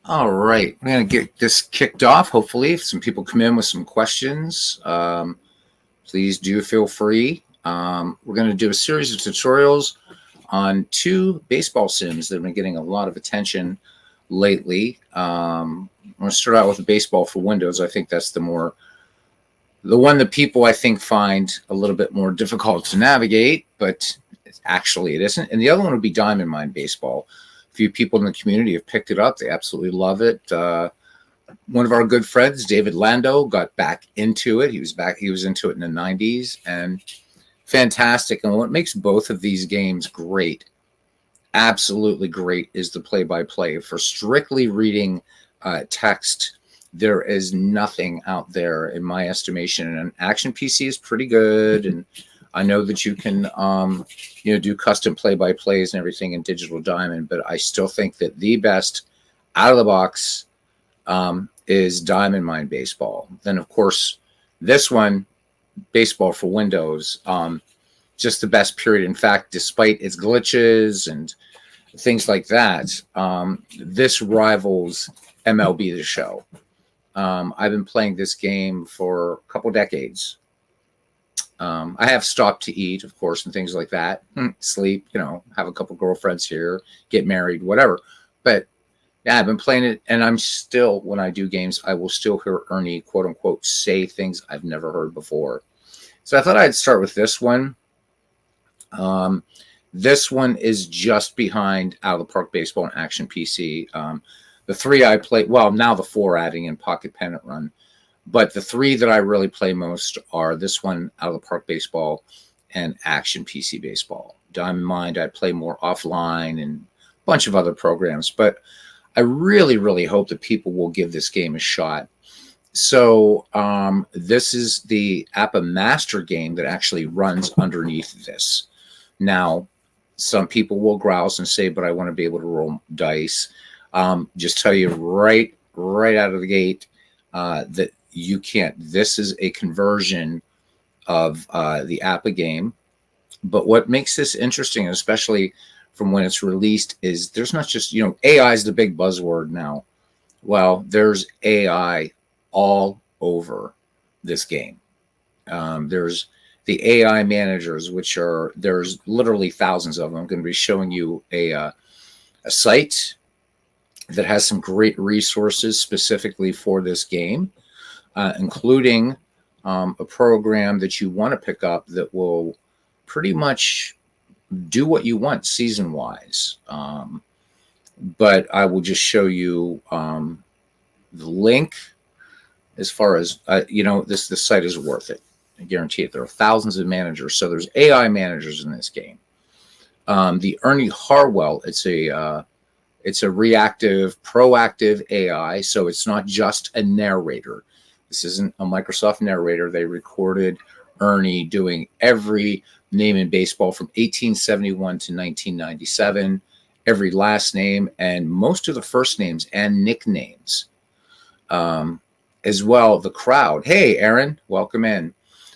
All right, we're going to get this kicked off. Hopefully, if some people come in with some questions, please do feel free. We're going to do a series of tutorials on two baseball sims that have been getting a lot of attention lately. I'm going to start out with the baseball for Windows. I think that's the one that people I think find a little bit more difficult to navigate, but actually it isn't. And the other one would be Diamond Mine Baseball. A few people in the community have picked it up. They absolutely love it. One of our good friends, David Lando, got back into it. He was into it in the 90s, and fantastic. And what makes both of these games great, absolutely great, is the play-by-play. For strictly reading text, there is nothing out there, in my estimation. And an Action PC is pretty good, and I know that you can do custom play-by-plays and everything in Digital Diamond, but I still think that the best out of the box is Diamond Mine Baseball. Then, of course, this one, Baseball for Windows, just the best, period. In fact, despite its glitches and things like that, this rivals MLB The Show. I've been playing this game for a couple decades. I have stopped to eat, of course, and things like that. Sleep, have a couple girlfriends here, get married, whatever. But yeah, I've been playing it, and I'm still, when I do games, I will still hear Ernie, quote unquote, say things I've never heard before. So I thought I'd start with this one. This one is just behind Out of the Park Baseball and Action PC. The three I play, well, now the four adding in Pocket Pennant Run. But the three that I really play most are this one, Out of the Park Baseball, and Action PC Baseball. Diamond Mine, I play more offline and a bunch of other programs. But I really, really hope that people will give this game a shot. So this is the APBA master game that actually runs underneath this. Now, some people will grouse and say, but I want to be able to roll dice. Just tell you right out of the gate that you can't. This is a conversion of the APBA game. But what makes this interesting, especially from when it's released, is there's not just, AI is the big buzzword now. Well, there's AI all over this game. There's the AI managers, there's literally thousands of them. I'm going to be showing you a site that has some great resources specifically for this game, including a program that you want to pick up that will pretty much do what you want season-wise. But I will just show you the link. As far as, this site is worth it. I guarantee it. There are thousands of managers. So there's AI managers in this game. The Ernie Harwell, it's a reactive, proactive AI. So it's not just a narrator. This isn't a Microsoft narrator. They recorded Ernie doing every name in baseball from 1871 to 1997, every last name, and most of the first names and nicknames. As well, the crowd. Hey, Aaron, welcome in.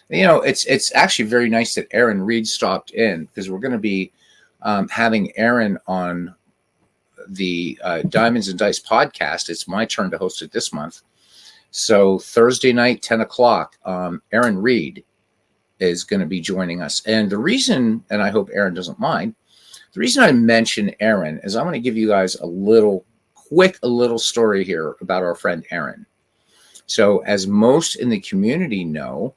It's actually very nice that Aaron Reed stopped in, because we're going to be having Aaron on the Diamonds and Dice podcast. It's my turn to host it this month. So Thursday night, 10 o'clock, Aaron Reed is going to be joining us. And the reason, and I hope Aaron doesn't mind, the reason I mention Aaron is I'm going to give you guys a little story here about our friend Aaron. So as most in the community know,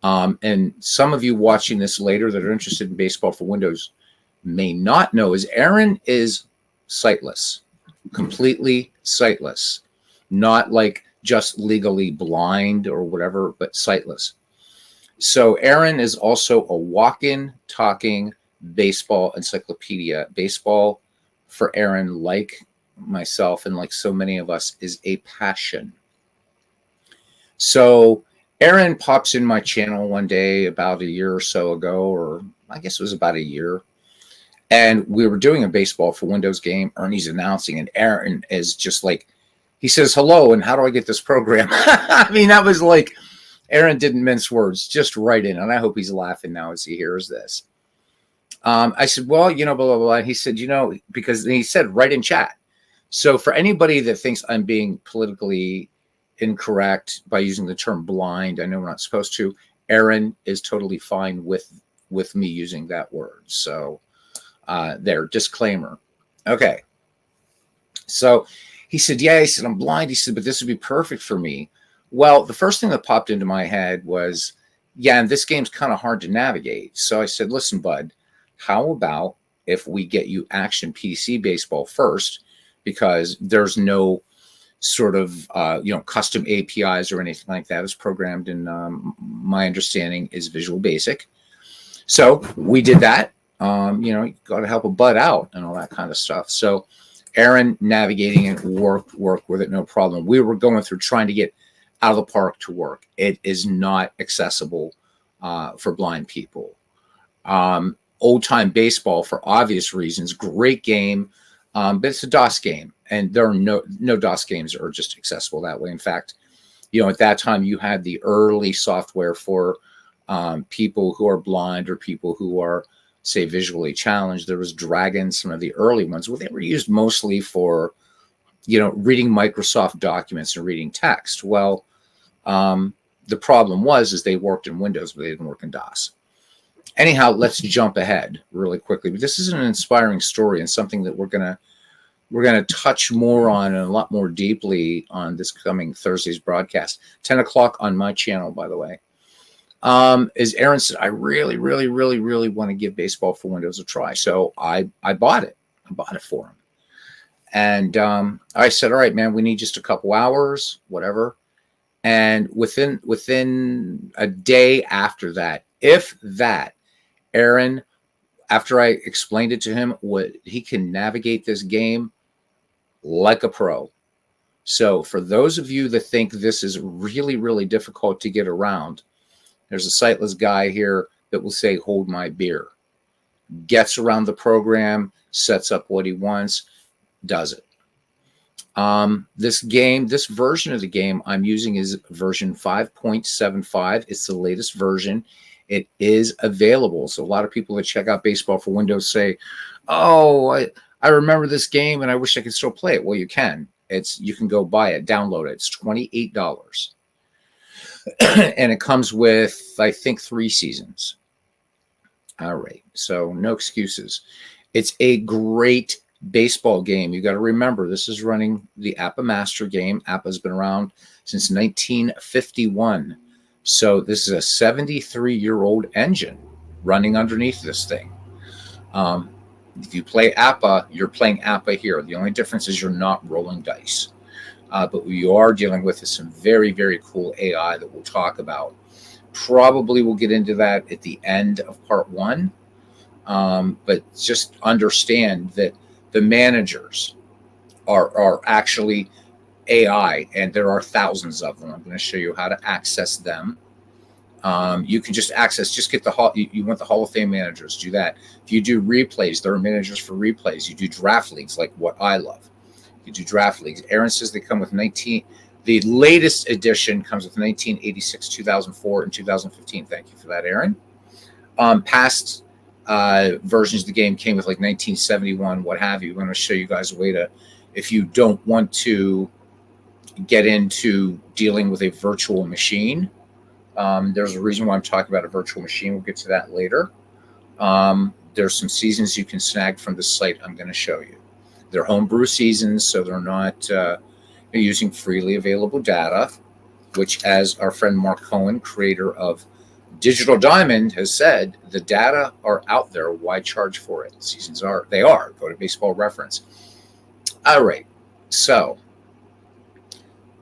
and some of you watching this later that are interested in Baseball for Windows may not know, is Aaron is sightless, completely sightless, not like just legally blind or whatever, but sightless. So Aaron is also a walk-in, talking baseball encyclopedia. Baseball for Aaron, like myself and like so many of us, is a passion. So Aaron pops in my channel one day about a year or so ago, or I guess it was about a year. And we were doing a Baseball for Windows game. Ernie's announcing, and Aaron is just like, he says, hello, and how do I get this program? I mean, that was like, Aaron didn't mince words, just right in. And I hope he's laughing now as he hears this. I said, well, blah, blah, blah. He said, because he said right in chat. So for anybody that thinks I'm being politically incorrect by using the term blind, I know we're not supposed to. Aaron is totally fine with me using that word. So there, disclaimer. Okay. So he said, yeah, he said, I'm blind. He said, but this would be perfect for me. Well, the first thing that popped into my head was, yeah, and this game's kind of hard to navigate. So I said, listen, bud, how about if we get you action PC baseball first, because there's no sort of, custom APIs or anything like that is programmed in, my understanding is Visual Basic. So we did that. You got to help a bud out and all that kind of stuff. So Aaron navigating it worked with it, no problem. We were going through trying to get out of the park to work. It is not accessible for blind people. Old time baseball, for obvious reasons, great game, but it's a DOS game, and there are no DOS games are just accessible that way. In fact, at that time you had the early software for people who are blind or people who are, say, visually challenged. There was Dragon, some of the early ones, where they were used mostly for, reading Microsoft documents and reading text. Well, the problem is they worked in Windows, but they didn't work in DOS. Anyhow, let's jump ahead really quickly. But this is an inspiring story and something that we're gonna touch more on and a lot more deeply on this coming Thursday's broadcast, 10 o'clock on my channel, by the way. As Aaron said, I really, really, really, really want to give Baseball for Windows a try. So I bought it. I bought it for him. And I said, all right, man, we need just a couple hours, whatever. And within a day after that, if that, Aaron, after I explained it to him, he can navigate this game like a pro. So for those of you that think this is really, really difficult to get around, there's a sightless guy here that will say, hold my beer. Gets around the program, sets up what he wants, does it. This version of the game I'm using is version 5.75. It's the latest version. It is available. So a lot of people that check out Baseball for Windows say, oh, I remember this game and I wish I could still play it. Well, you can. You can go buy it, download it. It's $28. And it comes with, I think, 3 seasons. All right. So no excuses. It's a great baseball game. You got to remember, this is running the APBA Master game. APBA has been around since 1951. So this is a 73-year-old engine running underneath this thing. If you play APBA, you're playing APBA here. The only difference is you're not rolling dice. But what you are dealing with is some very, very cool AI that we'll talk about. Probably we'll get into that at the end of part 1. But just understand that the managers are actually AI, and there are thousands of them. I'm going to show you how to access them. You can just get you want the Hall of Fame managers, do that. If you do replays, there are managers for replays. You do draft leagues, like what I love. You do draft leagues. Aaron says they come with the latest edition comes with 1986, 2004, and 2015. Thank you for that, Aaron. Past versions of the game came with like 1971, what have you. I'm going to show you guys a way to, if you don't want to get into dealing with a virtual machine, there's a reason why I'm talking about a virtual machine. We'll get to that later. There's some seasons you can snag from the site I'm going to show you. They're homebrew seasons, so they're not using freely available data, which, as our friend Mark Cohen, creator of Digital Diamond, has said, the data are out there. Why charge for it? Seasons are. Go to Baseball Reference. All right. So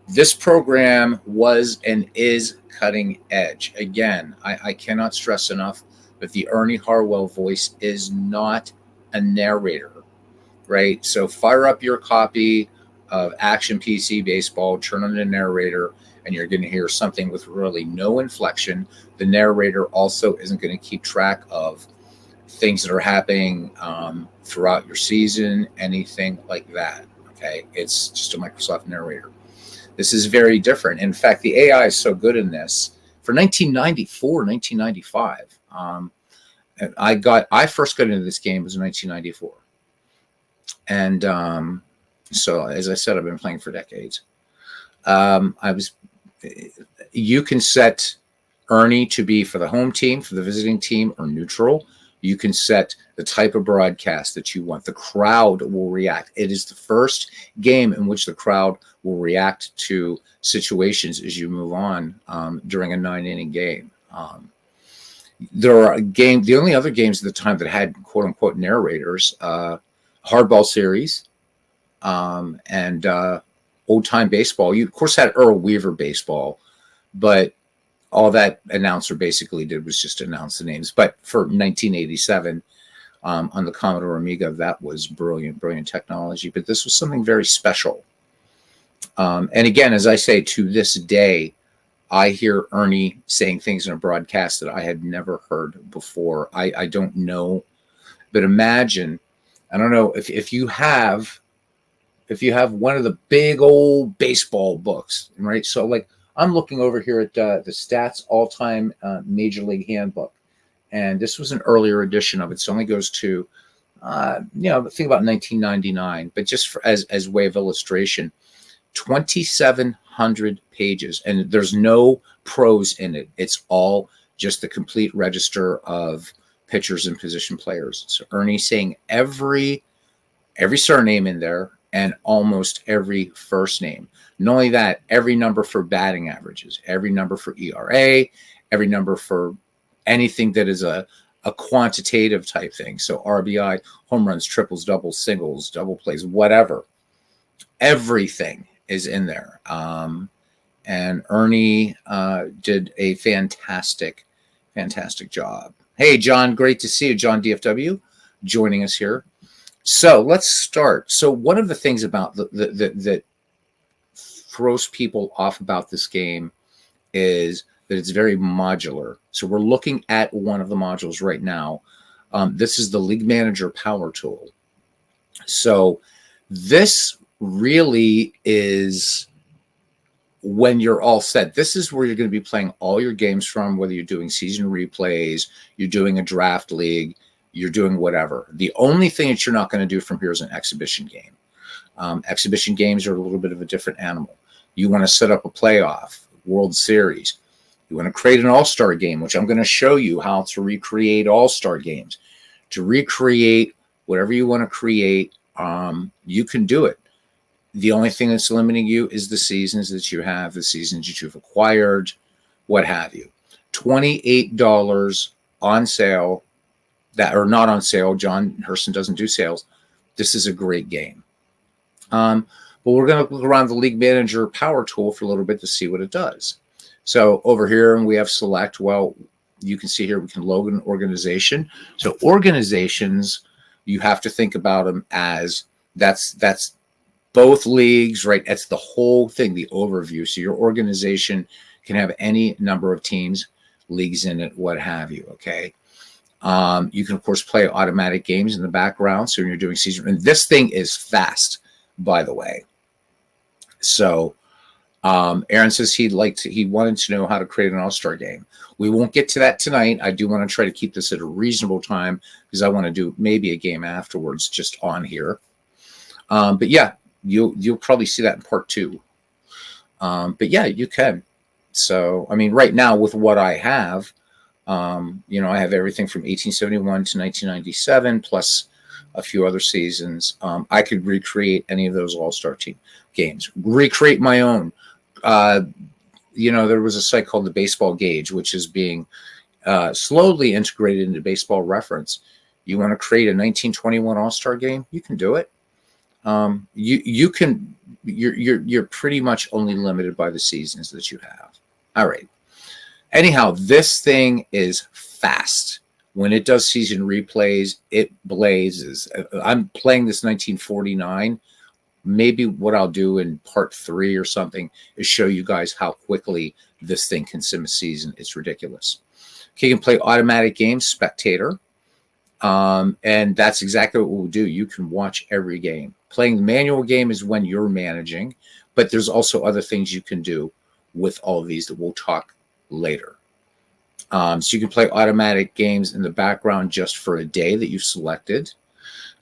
this program was and is cutting edge. Again, I cannot stress enough that the Ernie Harwell voice is not a narrator, right? So fire up your copy of Action PC Baseball, turn on the narrator, and you're going to hear something with really no inflection. The narrator also isn't going to keep track of things that are happening throughout your season, anything like that. Okay, it's just a Microsoft narrator. This is very different. In fact, the AI is so good in this. For 1994, 1995, I first got into this game was in 1994, and So as I said, I've been playing for decades. You can set Ernie to be for the home team, for the visiting team, or neutral. You can set the type of broadcast that you want. The crowd will react. It is the first game in which the crowd will react to situations as you move on during a 9-inning game. There are the only other games at the time that had quote unquote narrators, Hardball series, and old time baseball. You of course had Earl Weaver baseball, but all that announcer basically did was just announce the names. But for 1987, on the Commodore Amiga, that was brilliant technology. But this was something very special. And again, as I say, to this day, I hear Ernie saying things in a broadcast that I had never heard before. I don't know, but imagine, I don't know if you have one of the big old baseball books, right? So like I'm looking over here at the Stats All-Time Major League Handbook, and this was an earlier edition of it. So it only goes to, think about 1999, but just as way of illustration, 2,700 pages, and there's no prose in it. It's all just the complete register of pitchers and position players. So Ernie saying every surname in there and almost every first name. Not only that, every number for batting averages, every number for ERA, every number for anything that is a quantitative type thing. So RBI, home runs, triples, doubles, singles, double plays, whatever. Everything is in there. And Ernie did a fantastic job. Hey, John, great to see you. John DFW joining us here. So let's start. So one of the things about that throws people off about this game is that it's very modular. So we're looking at one of the modules right now. This is the League Manager Power Tool. So this really is when you're all set. This is where you're going to be playing all your games from, whether you're doing season replays, you're doing a draft league, you're doing whatever. The only thing that you're not going to do from here is an exhibition game. Exhibition games are a little bit of a different animal. You want to set up a playoff, World Series. You want to create an all-star game, which I'm going to show you how to recreate all-star games. To recreate whatever you want to create, you can do it. The only thing that's limiting you is the seasons that you have, the seasons that you've acquired, what have you. $28 on sale, that are not on sale. John Hurston doesn't do sales. This is a great game. But we're going to look around the League Manager Power Tool for a little bit to see what it does. So over here, we have select. Well, you can see here we can load an organization. So organizations, you have to think about them as that's both leagues, right? That's the whole thing, the overview. So your organization can have any number of teams, leagues in it, what have you, okay? You can, of course, play automatic games in the background. So when you're doing season, and this thing is fast, by the way. So Aaron says he wanted to know how to create an all-star game. We won't get to that tonight. I do want to try to keep this at a reasonable time because I want to do maybe a game afterwards just on here. But yeah, you'll probably see that in part 2. But yeah, you can. So, I mean, right now with what I have, I have everything from 1871 to 1997, plus a few other seasons. I could recreate any of those all-star team games, recreate my own. There was a site called the Baseball Gauge, which is being slowly integrated into Baseball Reference. You want to create a 1921 all-star game? You can do it. You're pretty much only limited by the seasons that you have. All right. Anyhow, this thing is fast. When it does season replays, it blazes. I'm playing this 1949. Maybe what I'll do in part 3 or something is show you guys how quickly this thing can sim a season. It's ridiculous. Okay, you can play automatic games, spectator. And that's exactly what we'll do. You can watch every game. Playing the manual game is when you're managing, but there's also other things you can do with all of these that we'll talk later. So you can play automatic games in the background just for a day that you've selected.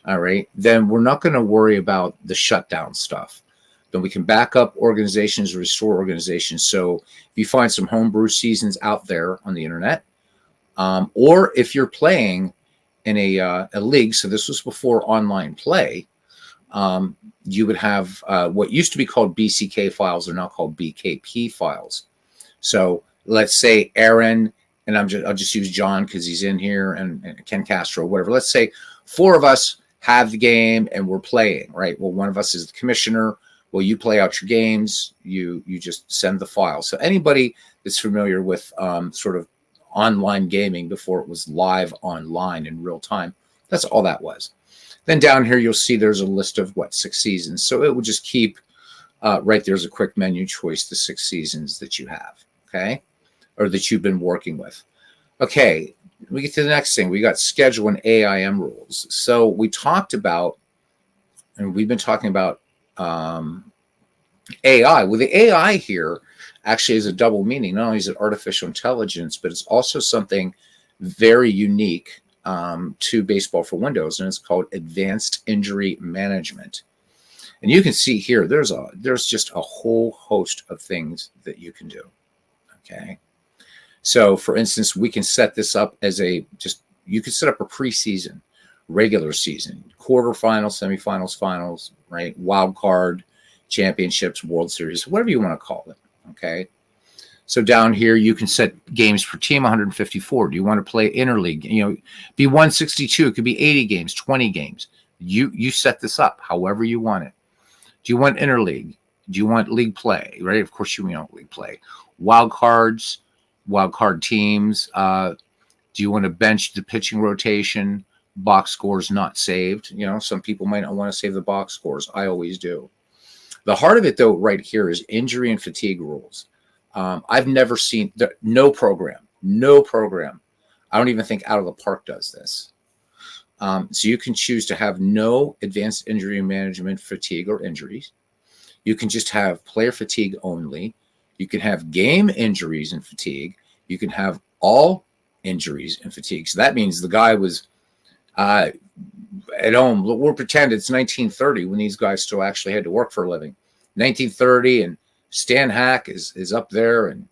all right, then we're not going to worry about the shutdown stuff. Then we can back up organizations, restore organizations. So if you find some homebrew seasons out there on the internet, or if you're playing in a league, so this was before online play, you would have what used to be called BCK files are now called BKP files. So let's say Aaron, and I'll just use John because he's in here, and Ken Castro, whatever. Let's say 4 of us have the game and we're playing, right? Well, one of us is the commissioner. Well, you play out your games. You just send the file. So anybody that's familiar with sort of online gaming before it was live online in real time, that's all that was. Then down here, you'll see there's a list of 6 seasons. So it will just keep right there's a quick menu choice, the 6 seasons that you have, okay, or that you've been working with. Okay, we get to the next thing. We got schedule and AIM rules. So we talked about, and we've been talking about AI. Well, the AI here actually is a double meaning. Not only is it artificial intelligence, but it's also something very unique to Baseball for Windows, and it's called Advanced Injury Management. And you can see here, there's just a whole host of things that you can do. Okay. So for instance, we can set this up as you can set up a preseason, regular season, quarterfinals, semifinals, finals, right? Wild card, championships, World Series, whatever you want to call it. Okay. So down here, you can set games per team, 154. Do you want to play interleague? Be 162. It could be 80 games, 20 games. You set this up however you want it. Do you want interleague? Do you want league play? Right? Of course you want league play. Wild cards, wild card teams. Do you want to bench the pitching rotation? Box scores not saved. Some people might not want to save the box scores. I always do. The heart of it, though, right here is injury and fatigue rules. I've never seen no program. I don't even think Out of the Park does this. So you can choose to have no advanced injury management, fatigue, or injuries. You can just have player fatigue only. You can have game injuries and fatigue. You can have all injuries and fatigue. So that means the guy was at home. We'll pretend it's 1930 when these guys still actually had to work for a living. 1930, and Stan Hack is up there and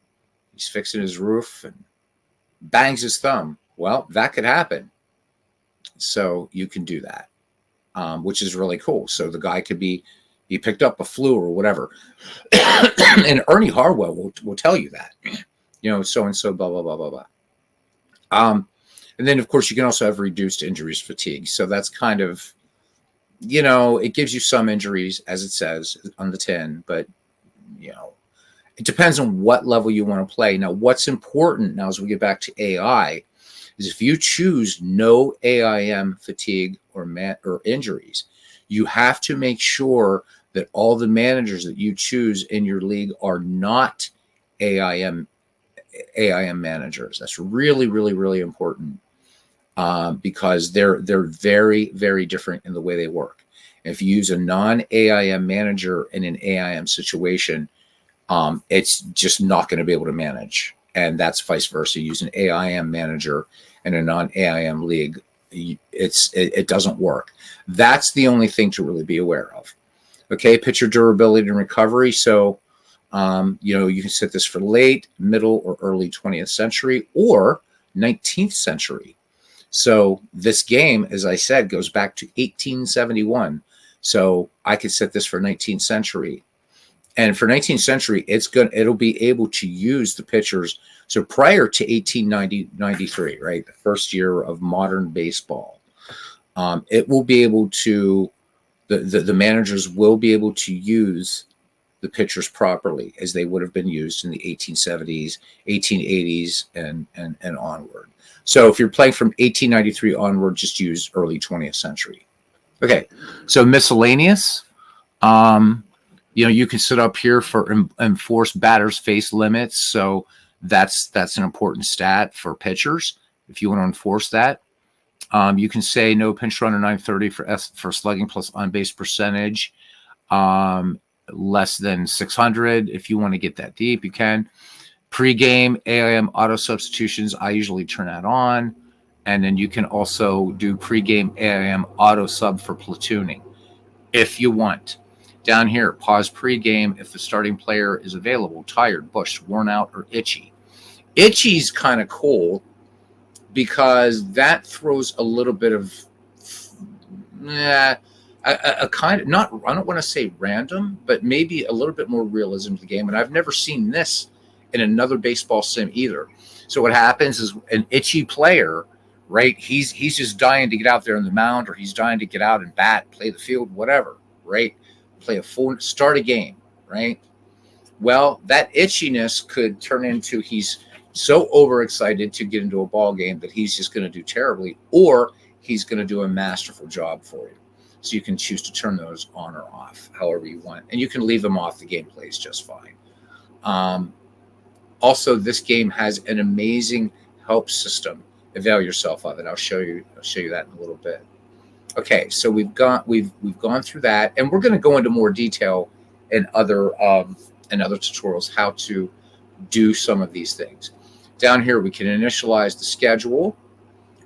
he's fixing his roof and bangs his thumb. Well, that could happen. So you can do that, which is really cool. So the guy could he picked up a flu or whatever. And Ernie Harwell will tell you that, so-and-so, blah, blah, blah, blah, blah. And then, of course, you can also have reduced injuries fatigue. So that's kind of, it gives you some injuries, as it says on the tin, but, it depends on what level you want to play. Now, what's important now as we get back to AI is if you choose no AIM fatigue or injuries, you have to make sure that all the managers that you choose in your league are not AIM managers. That's really, really, really important because they're very, very different in the way they work. If you use a non-AIM manager in an AIM situation, it's just not going to be able to manage. And that's vice versa. Use an AIM manager in a non-AIM league, it doesn't work. That's the only thing to really be aware of. Okay, pitcher durability and recovery. So, you can set this for late, middle, or early 20th century or 19th century. So this game, as I said, goes back to 1871. So I could set this for 19th century. And for 19th century, it'll be able to use the pitchers. So prior to 1893, right, the first year of modern baseball, it will be able to, the managers will be able to use the pitchers properly as they would have been used in the 1870s, 1880s, and onward. So if you're playing from 1893 onward, just use early 20th century. Okay, so miscellaneous. You can set up here for enforced batters face limits. So that's an important stat for pitchers if you want to enforce that. You can say no pinch runner 930 for slugging plus on base percentage, less than 600. If you want to get that deep, you can. Pre-game AIM auto substitutions, I usually turn that on. And then you can also do pregame AM auto sub for platooning if you want. Down here, pause pregame if the starting player is available, tired, bushed, worn out, or itchy. Itchy's kind of cool because that throws a little bit of a kind of, not, I don't want to say random, but maybe a little bit more realism to the game. And I've never seen this in another baseball sim either. So what happens is an itchy player, right? He's just dying to get out there on the mound, or he's dying to get out and bat, play the field, whatever, right? Play a full start a game, right? Well, that itchiness could turn into he's so overexcited to get into a ball game that he's just going to do terribly, or he's going to do a masterful job for you. So you can choose to turn those on or off, however you want, and you can leave them off. The game plays just fine. Also, this game has an amazing help system. Avail yourself of it. I'll show you that in a little bit. Okay, so we've gone through that, and we're going to go into more detail in other tutorials how to do some of these things. Down here, we can initialize the schedule.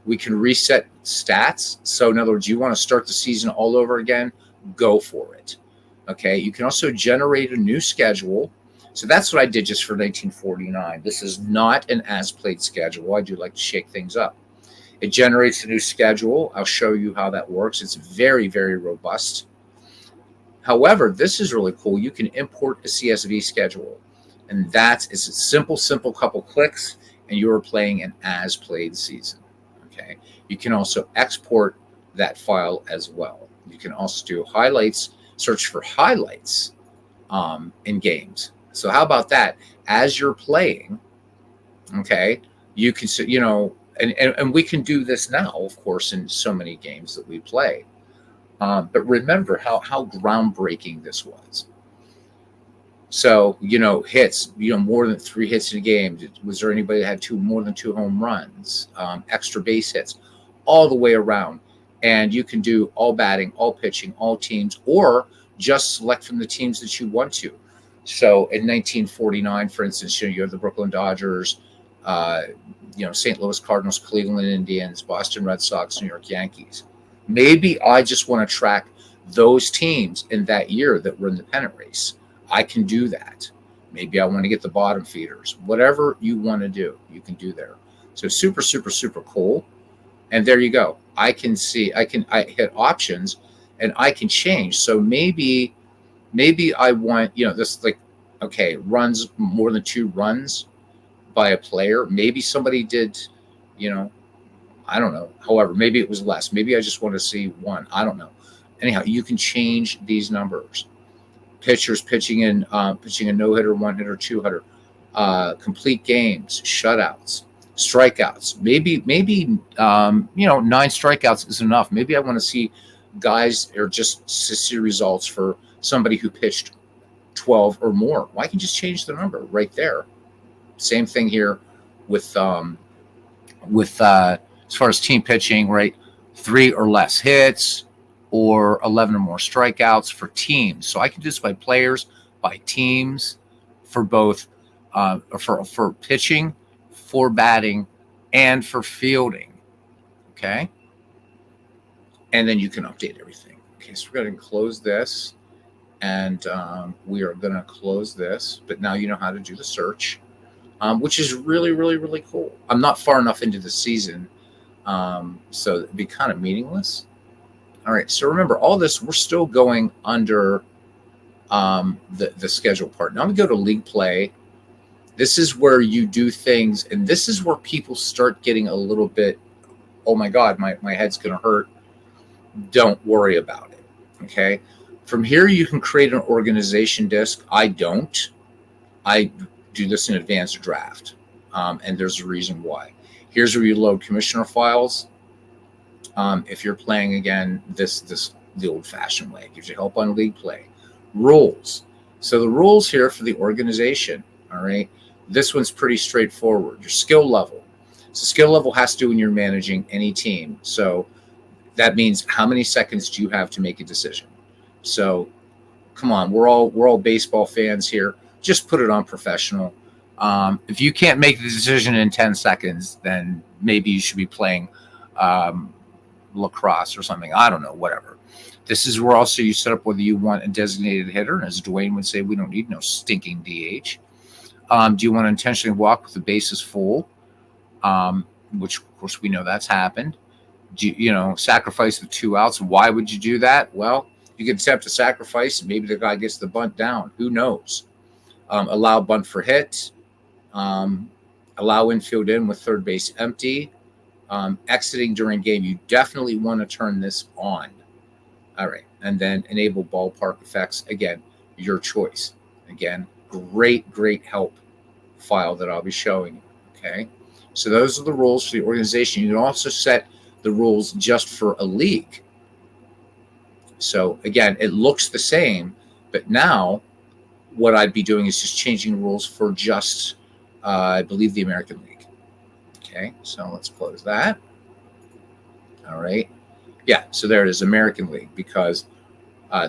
We can reset stats. So in other words, you want to start the season all over again, go for it. Okay, you can also generate a new schedule. So that's what I did just for 1949. This is not an as-played schedule. I do like to shake things up. It generates a new schedule. I'll show you how that works. It's very, very robust. However, this is really cool. You can import a CSV schedule. And it's a simple couple clicks, and you're playing an as-played season. Okay. You can also export that file as well. You can also do highlights, search for highlights in games. So how about that? As you're playing, okay, you can, and we can do this now, of course, in so many games that we play. But remember how groundbreaking this was. So, hits, more than 3 hits in a game. Was there anybody that had more than 2 home runs, extra base hits, all the way around? And you can do all batting, all pitching, all teams, or just select from the teams that you want to. So in 1949, for instance, you have the Brooklyn Dodgers, St. Louis Cardinals, Cleveland Indians, Boston Red Sox, New York Yankees. Maybe I just want to track those teams in that year that were in the pennant race. I can do that. Maybe I want to get the bottom feeders. Whatever you want to do, you can do there. So super, super, super cool. And there you go. I hit options and I can change. So maybe I want, this runs more than 2 runs by a player. Maybe somebody did, I don't know. However, maybe it was less. Maybe I just want to see 1. I don't know. Anyhow, you can change these numbers. Pitchers pitching a no-hitter, 1-hitter, 2-hitter, complete games, shutouts, strikeouts. Maybe 9 strikeouts is enough. Maybe I want to see guys or just see results for somebody who pitched 12 or more. Well, I can just change the number right there. Same thing here with as far as team pitching, right? 3 or less hits, or 11 or more strikeouts for teams. So I can do this by players, by teams, for both for pitching, for batting, and for fielding. Okay. And then you can update everything. Okay, so we're going to close this, and we are going to close this. But now you know how to do the search, which is really, really, really cool. I'm not far enough into the season, so it'd be kind of meaningless. All right, so remember, all this, we're still going under the schedule part. Now I'm going to go to League Play. This is where you do things, and this is where people start getting a little bit, oh my God, my head's going to hurt. Don't worry about it, okay? From here, you can create an organization disk. I don't. I do this in advanced draft, and there's a reason why. Here's where you load commissioner files. If you're playing again the old-fashioned way, it gives you help on League Play. Rules. So the rules here for the organization, all right, this one's pretty straightforward. Your skill level. So skill level has to do when you're managing any team. So that means how many seconds do you have to make a decision? So come on, we're all baseball fans here. Just put it on professional. If you can't make the decision in 10 seconds, then maybe you should be playing um, lacrosse or something. I don't know, whatever. This is where also you set up whether you want a designated hitter. And as Dwayne would say, we don't need no stinking DH. Do you want to intentionally walk with the bases full? Which, of course, we know that's happened. Do you sacrifice the 2 outs? Why would you do that? Well, you can attempt to sacrifice, and maybe the guy gets the bunt down. Who knows? Allow bunt for hit. Allow infield in with third base empty. Exiting during game, you definitely want to turn this on. All right. And then enable ballpark effects. Again, your choice. Again, great help file that I'll be showing you. Okay. So those are the rules for the organization. You can also set the rules just for a league. So again, it looks the same, but now what I'd be doing is just changing rules for just, I believe, the American League. Okay, so let's close that. All right. Yeah, so there it is, American League, because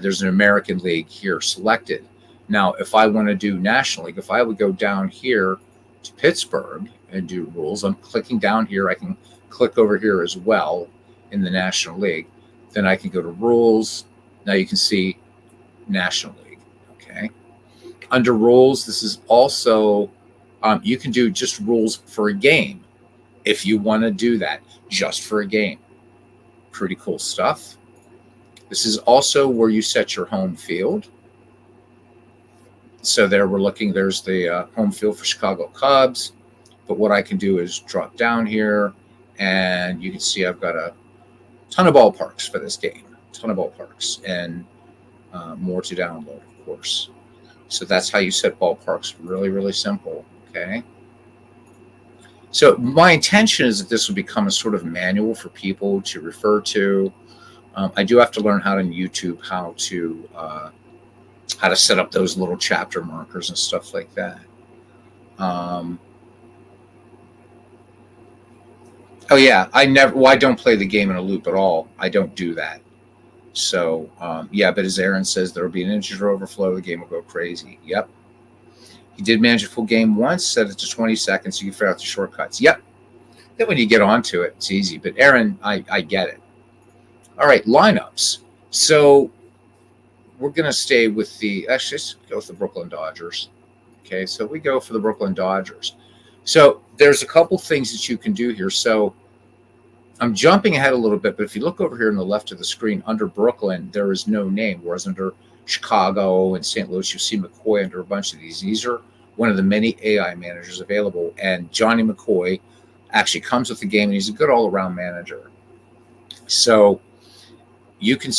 there's an American League here selected. Now, if I want to do National League, if I would go down here to Pittsburgh and do rules, I'm clicking down here. I can click over here as well in the National League. Then I can go to rules. Now you can see National League. Okay. Under rules, this is also, you can do just rules for a game if you want to do that, just for a game. Pretty cool stuff. This is also where you set your home field. So there we're looking, there's the home field for Chicago Cubs. But what I can do is drop down here, and you can see I've got a ton of ballparks for this game. Ton of ballparks, and more to download, of course. So that's how you set ballparks. Really simple. Okay. So my intention is that this will become a sort of manual for people to refer to. I do have to learn how to YouTube how to set up those little chapter markers and stuff like that. Oh yeah, I don't play the game in a loop at all. I don't do that. So yeah, but as Aaron says, there will be an integer overflow. The game will go crazy. Yep. He did manage a full game once, set it to 20 seconds. So you can figure out the shortcuts. Yep. Then when you get onto it, it's easy. But Aaron, I get it. All right, lineups. So we're going to stay with actually, let's go with the Brooklyn Dodgers. Okay, so we go for the Brooklyn Dodgers. So there's a couple things that you can do here. So I'm jumping ahead a little bit, but if you look over here on the left of the screen, under Brooklyn, there is no name, whereas under Chicago and St. Louis, you see McCoy under a bunch of these. These are one of the many AI managers available, and Johnny McCoy actually comes with the game, and he's a good all-around manager. So you can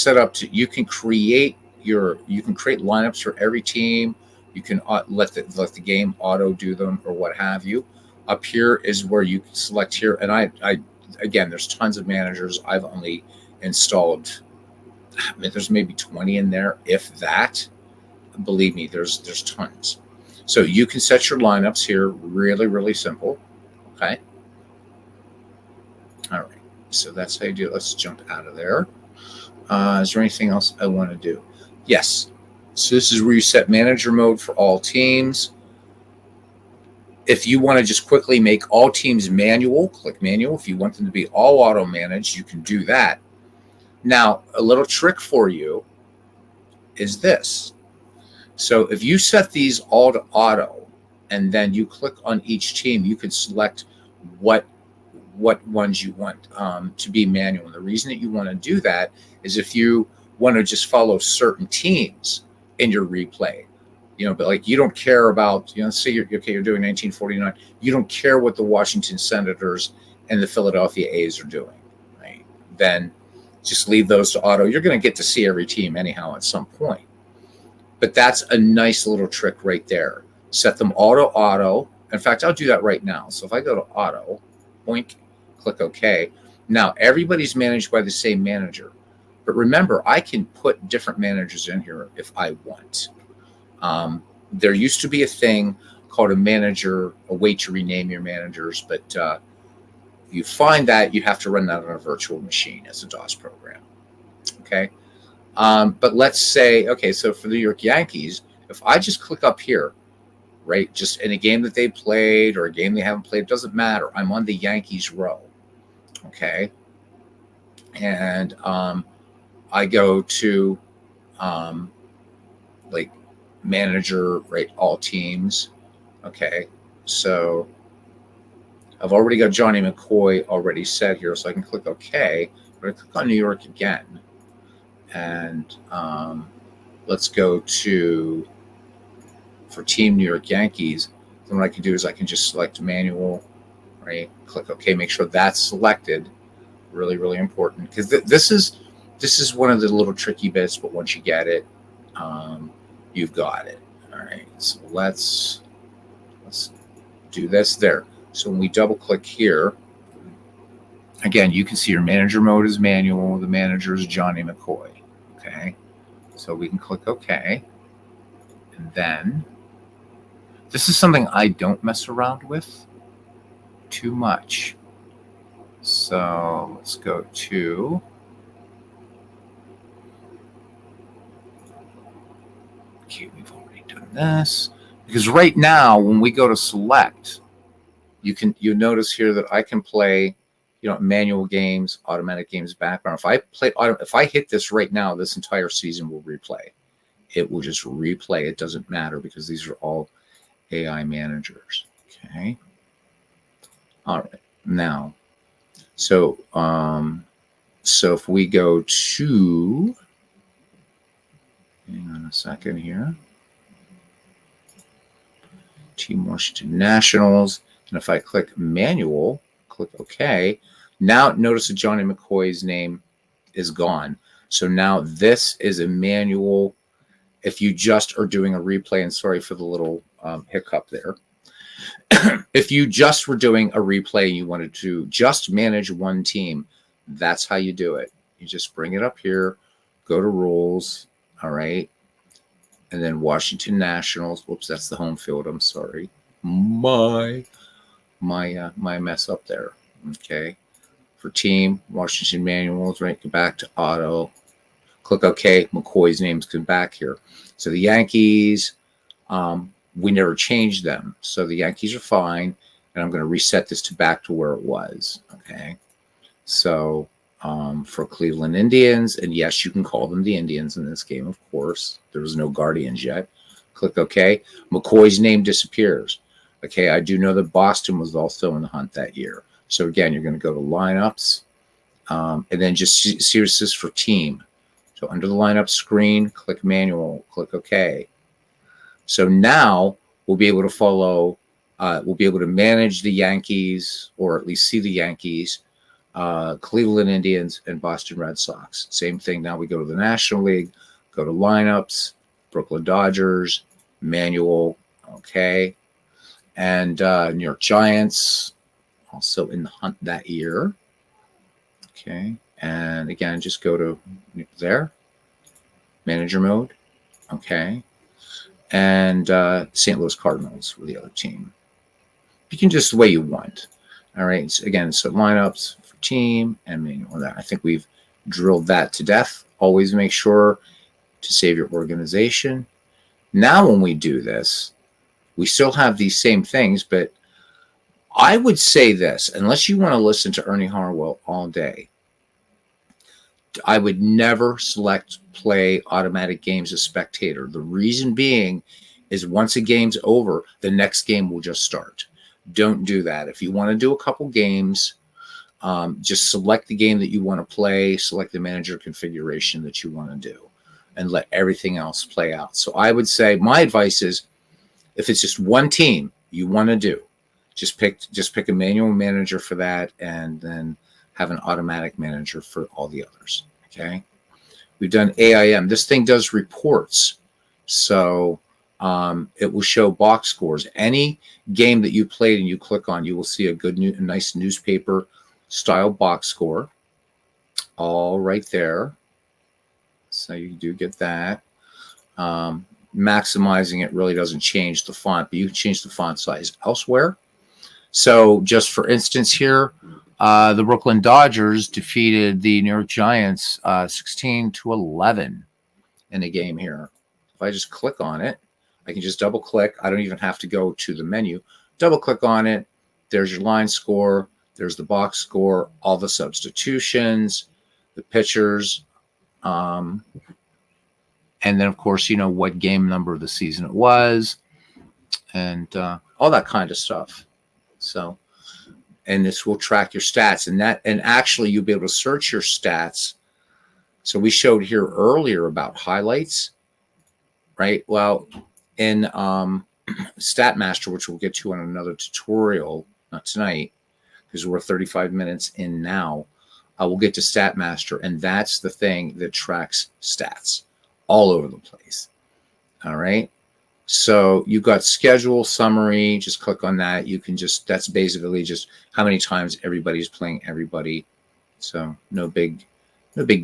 you can create lineups for every team. You can let the game auto do them or what have you. Up here is where you can select here, and I again, there's tons of managers. I've only installed, there's maybe 20 in there, if that. Believe me, there's tons. So you can set your lineups here, really simple. Okay. All right. So that's how you do it. Let's jump out of there. Is there anything else I want to do? Yes. So this is where you set manager mode for all teams. If you want to just quickly make all teams manual, click manual. If you want them to be all auto managed, you can do that. Now, a little trick for you is this. So if you set these all to auto, and then you click on each team, you can select what ones you want to be manual. And the reason that you want to do that is if you want to just follow certain teams in your replay, but like you don't care about, say you're doing 1949, you don't care what the Washington Senators and the Philadelphia A's are doing, right? Then just leave those to auto. You're going to get to see every team anyhow at some point. But that's a nice little trick right there. Set them auto. In fact, I'll do that right now. So if I go to auto, boink, click OK. Now everybody's managed by the same manager. But remember, I can put different managers in here if I want. There used to be a thing called a way to rename your managers, but if you find that, you have to run that on a virtual machine as a DOS program. Okay. But let's say, so for the New York Yankees, if I just click up here, right, just in a game that they played or a game they haven't played, it doesn't matter. I'm on the Yankees row. Okay. and I go to um, like manager, right? All teams. Okay, so I've already got Johnny McCoy already set here, so I can click OK. I'm going to click on New York again, and let's go to for Team New York Yankees. Then what I can do is I can just select manual, right? Click OK, make sure that's selected. Really, really important, because this is one of the little tricky bits, but once you get it, you've got it. All right, so let's do this there. So when we double click here, again, you can see your manager mode is manual. The manager is Johnny McCoy. Okay, so we can click OK, and then this is something I don't mess around with too much. So let's go to okay, we've already done this, because right now when we go to select, you notice here that I can play, manual games, automatic games, background. If I hit this right now, this entire season will replay. It will just replay. It doesn't matter, because these are all AI managers. Okay. All right. Now, so if we go to, hang on a second here, Team Washington Nationals, and if I click manual, click OK, now notice that Johnny McCoy's name is gone. So now this is a manual. If you just are doing a replay, and sorry for the little hiccup there. If you just were doing a replay and you wanted to just manage one team, that's how you do it. You just bring it up here, go to rules, all right, and then Washington Nationals. Whoops, that's the home field. I'm sorry. My mess up there. Okay, for team Washington Manuals, right? Go back to auto. Click OK. McCoy's name's come back here. So the Yankees, we never changed them, so the Yankees are fine. And I'm going to reset this back to where it was. Okay, so for Cleveland Indians, and yes, you can call them the Indians in this game, of course. There was no Guardians yet. Click OK. McCoy's name disappears. Okay, I do know that Boston was also in the hunt that year. So again, you're going to go to lineups, and then just see this for team. So under the lineup screen, click manual, click OK. So now we'll be able to follow. We'll be able to manage the Yankees, or at least see the Yankees, Cleveland Indians, and Boston Red Sox. Same thing. Now we go to the National League, go to lineups, Brooklyn Dodgers, manual, okay, and New York Giants, also in the hunt that year. Okay, and again, just go to there, manager mode, okay, and St. Louis Cardinals were the other team. You can just the way you want. All right. So again, so lineups for team and manual. That I think we've drilled that to death. Always make sure to save your organization. Now, when we do this, we still have these same things, but I would say this, unless you want to listen to Ernie Harwell all day, I would never select play automatic games as spectator. The reason being is once a game's over, the next game will just start. Don't do that. If you want to do a couple games, just select the game that you want to play, select the manager configuration that you want to do, and let everything else play out. So I would say my advice is, if it's just one team you want to do, just pick a manual manager for that, and then have an automatic manager for all the others. Okay. We've done AIM. This thing does reports. So it will show box scores. Any game that you played and you click on, you will see a nice newspaper style box score all right there. So you do get that. Maximizing it really doesn't change the font, but you can change the font size elsewhere. So just for instance here, the Brooklyn Dodgers defeated the New York Giants 16-11 in a game here. If I just click on it, I can just double click. I don't even have to go to the menu. Double click on it. There's your line score. There's the box score, all the substitutions. the pitchers, and then of course, you know, what game number of the season it was, and all that kind of stuff. So, and this will track your stats, and actually you'll be able to search your stats. So we showed here earlier about highlights, right? Well, in StatMaster, which we'll get to on another tutorial, not tonight, because we're 35 minutes in now, we'll get to StatMaster, and that's the thing that tracks stats all over the place. All right. So you've got schedule summary. Just click on that. You can just, that's basically just how many times everybody's playing everybody. So no big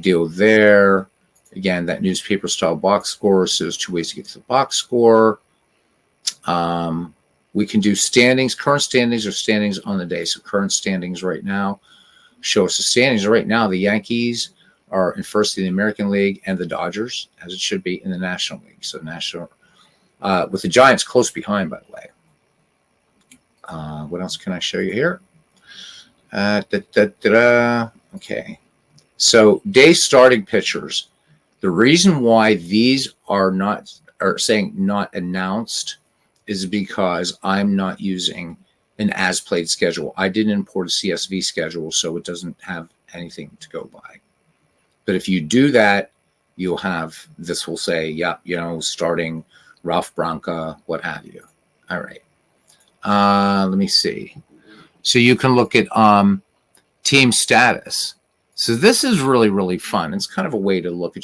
deal there. Again, that newspaper style box score. So there's two ways to get to the box score. We can do standings, current standings, or standings on the day. So current standings right now show us the standings. Right now, the Yankees are in first in the American League, and the Dodgers, as it should be, in the National League. So national, with the Giants close behind, by the way. What else can I show you here? Okay. So day starting pitchers. The reason why these are saying not announced is because I'm not using an as played schedule. I didn't import a CSV schedule, so it doesn't have anything to go by. But if you do that, you'll have, this will say, yeah, you know, starting Ralph Branca, what have you. All right. Let me see. So you can look at team status. So this is really, really fun. It's kind of a way to look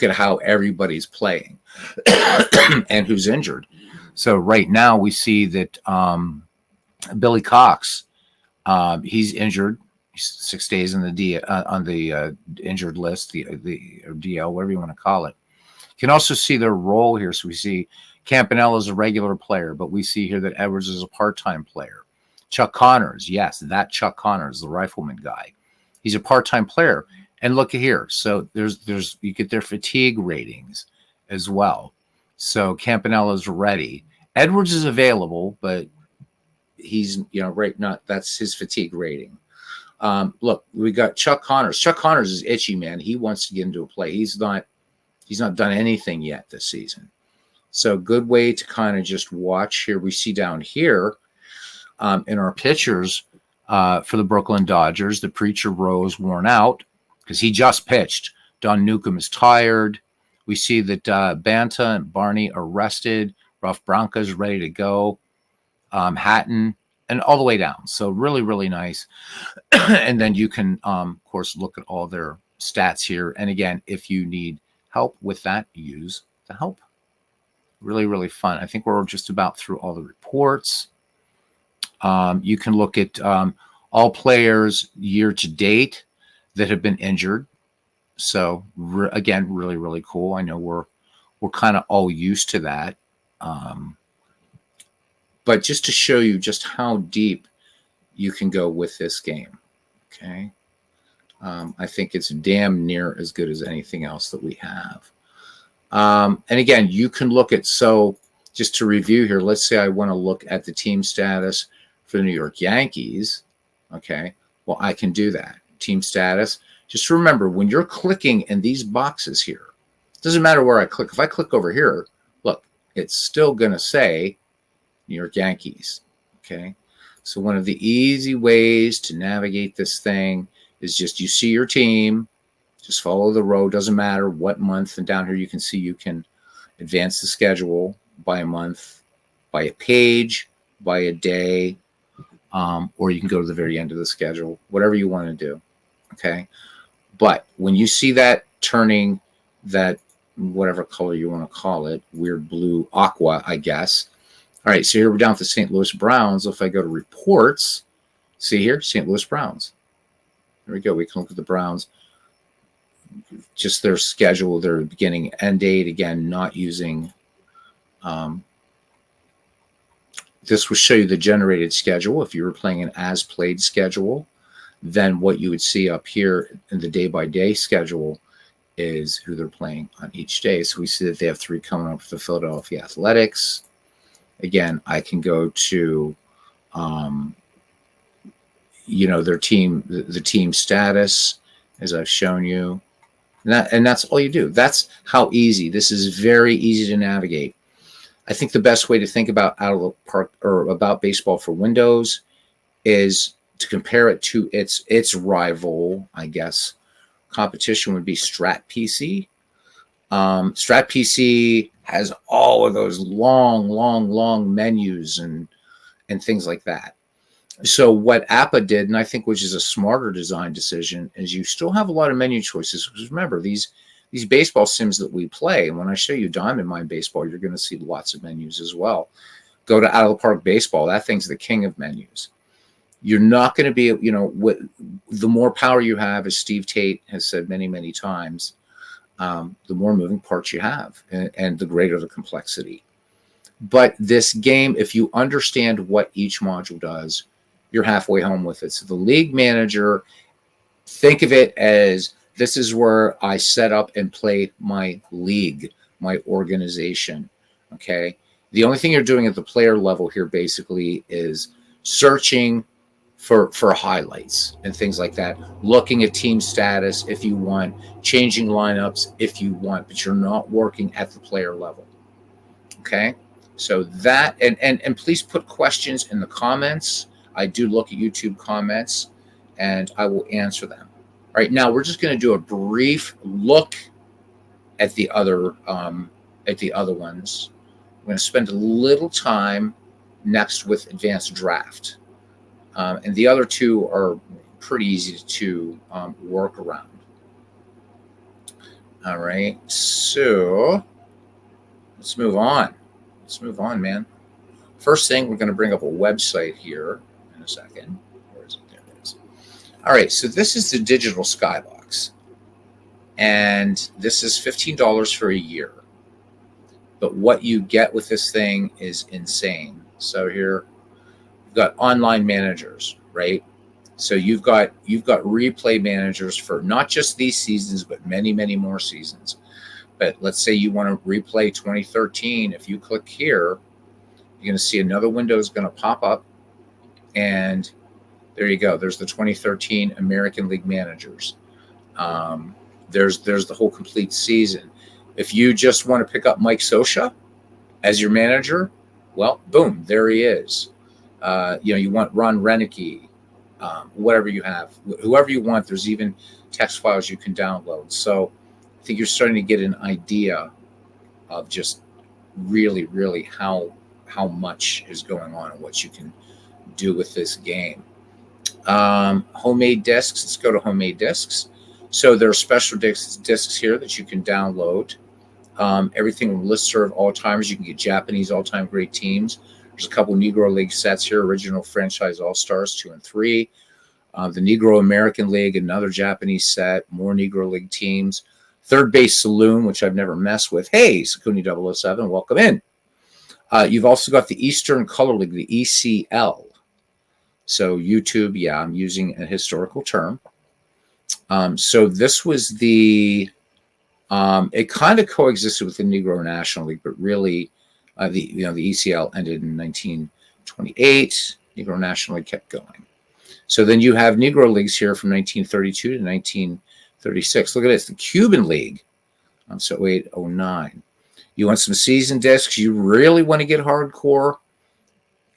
at how everybody's playing and who's injured. So right now we see that Billy Cox, he's injured. He's 6 days on the injured list, the or DL, whatever you want to call it. You can also see their role here. So we see Campanella is a regular player, but we see here that Edwards is a part-time player. Chuck Connors, yes, that Chuck Connors, the rifleman guy. He's a part-time player. And look at here. So there's you get their fatigue ratings as well. So Campanella's ready. Edwards is available, but he's, you know, right, not, that's his fatigue rating. Look, we got Chuck Connors. Chuck Connors is itchy, man. He wants to get into a play. He's not done anything yet this season. So good way to kind of just watch here. We see down here in our pitchers for the Brooklyn Dodgers, the Preacher Rose worn out because he just pitched. Don Newcomb is tired. We see that Banta and Barney are rested. Ralph Branca is ready to go. Hatton, and all the way down. So really, really nice. And then you can, of course, look at all their stats here. And again, if you need help with that, use the help. Really, really fun. I think we're just about through all the reports. You can look at all players year to date that have been injured. So again, really, really cool. I know we're kind of all used to that. But just to show you just how deep you can go with this game. Okay. I think it's damn near as good as anything else that we have. And again, you can look at, so just to review here, let's say I want to look at the team status for the New York Yankees. Okay. Well, I can do that. Team status. Just remember, when you're clicking in these boxes here, it doesn't matter where I click. If I click over here, look, it's still going to say New York Yankees. Okay. So one of the easy ways to navigate this thing is just, you see your team, just follow the row. Doesn't matter what month. And down here, you can see you can advance the schedule by a month, by a page, by a day, or you can go to the very end of the schedule, whatever you want to do. Okay. But when you see that turning that, whatever color you want to call it, weird blue aqua, I guess. All right. So here we're down to St. Louis Browns. If I go to reports, see here, St. Louis Browns. There we go. We can look at the Browns, just their schedule, their beginning end date. Again, not using, this will show you the generated schedule. If you were playing an as played schedule, then what you would see up here in the day-by-day schedule is who they're playing on each day. So we see that they have 3 coming up for the Philadelphia Athletics. Again, I can go to, you know, their team, the team status, as I've shown you. And that's all you do. That's how easy. This is very easy to navigate. I think the best way to think about out of the park or about baseball for Windows is to compare it to its rival, I guess. Competition would be Strat PC. Strat PC has all of those long menus and things like that. So what APBA did, and I think which is a smarter design decision, is you still have a lot of menu choices. Because remember, these baseball sims that we play, and when I show you Diamond Mine Baseball, you're going to see lots of menus as well. Go to Out of the Park Baseball. That thing's the king of menus. You're not going to be, the more power you have, as Steve Tate has said many times, the more moving parts you have, and the greater the complexity. But this game, if you understand what each module does, you're halfway home with it. So the league manager, think of it as this is where I set up and play my league, my organization. Okay. The only thing you're doing at the player level here basically is searching for highlights and things like that, looking at team status if you want, changing lineups if you want, but you're not working at the player level. Okay. So that, and please put questions in the comments. I do look at YouTube comments and I will answer them. All right, now we're just going to do a brief look at the other ones. We're going to spend a little time next with advanced draft. And the other two are pretty easy to work around. All right, so let's move on. Let's move on, man. First thing, we're going to bring up a website here in a second. Where is it? There it is. All right, so this is the digital skybox. And this is $15 for a year. But what you get with this thing is insane. So here, you've got online managers, right? So you've got replay managers for not just these seasons, but many more seasons. But let's say you want to replay 2013. If you click here, you're going to see another window is going to pop up. And there you go. There's the 2013 American League managers. There's the whole complete season. If you just want to pick up Mike Scioscia as your manager, well, boom, there he is. You want Ron Renicky, whatever you have, whoever you want. There's even text files you can download. So I think you're starting to get an idea of just really how much is going on and what you can do with this game. Homemade discs. Let's go to homemade discs. So there are special discs here that you can download. Everything from listserv all-timers. You can get Japanese all-time great teams. There's a couple Negro League sets here, original franchise all-stars 2 and 3. The Negro American League, another Japanese set, more Negro League teams. Third Base Saloon, which I've never messed with. Hey, Sakuni 007, welcome in. You've also got the Eastern Color League, the ECL. So YouTube, yeah, I'm using a historical term. So this was it kind of coexisted with the Negro National League, but really the ECL ended in 1928. Negro National League kept going. So then you have Negro Leagues here from 1932 to 1936. Look at this, the Cuban League. So 08, 09. You want some season discs? You really want to get hardcore?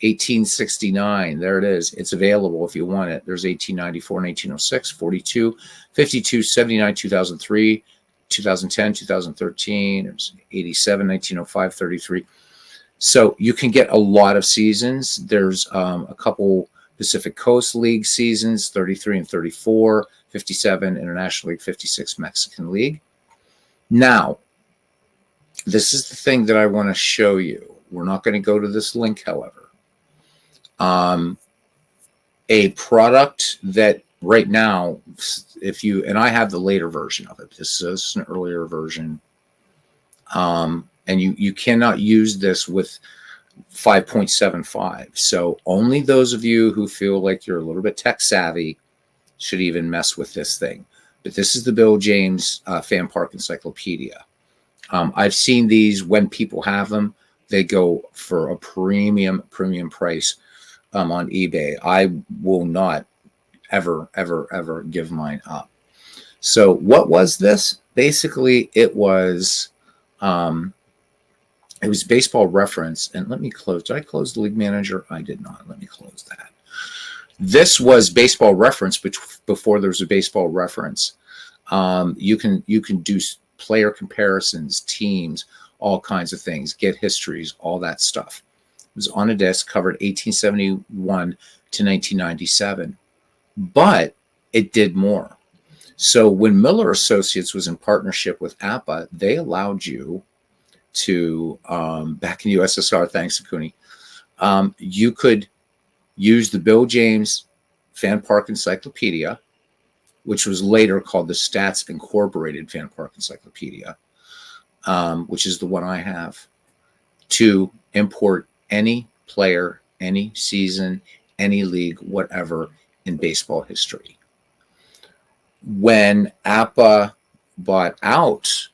1869. There it is. It's available if you want it. There's 1894 and 1806, 42, 52, 79, 2003, 2010, 2013. There's 87, 1905, 33. So you can get a lot of seasons. There's a couple Pacific Coast League seasons, 33 and 34, 57 International League, 56 Mexican League. Now, this is the thing that I want to show you. We're not going to go to this link, however. A product that right now, and I have the later version of it. This is an earlier version. And you cannot use this with 5.75. So only those of you who feel like you're a little bit tech savvy should even mess with this thing. But this is the Bill James Fan Park Encyclopedia. I've seen these when people have them. They go for a premium price on eBay. I will not ever give mine up. So what was this? Basically, it was Baseball Reference. And let me close. Did I close the League Manager? I did not. Let me close that. This was Baseball Reference before there was a Baseball Reference. You can do player comparisons, teams, all kinds of things, get histories, all that stuff. It was on a disc, covered 1871 to 1997. But it did more. So when Miller Associates was in partnership with APBA, they allowed you to, back in the USSR, thanks to Cooney, you could use the Bill James Fan Park Encyclopedia, which was later called the Stats Incorporated Fan Park Encyclopedia, which is the one I have, to import any player, any season, any league, whatever in baseball history. When APBA bought out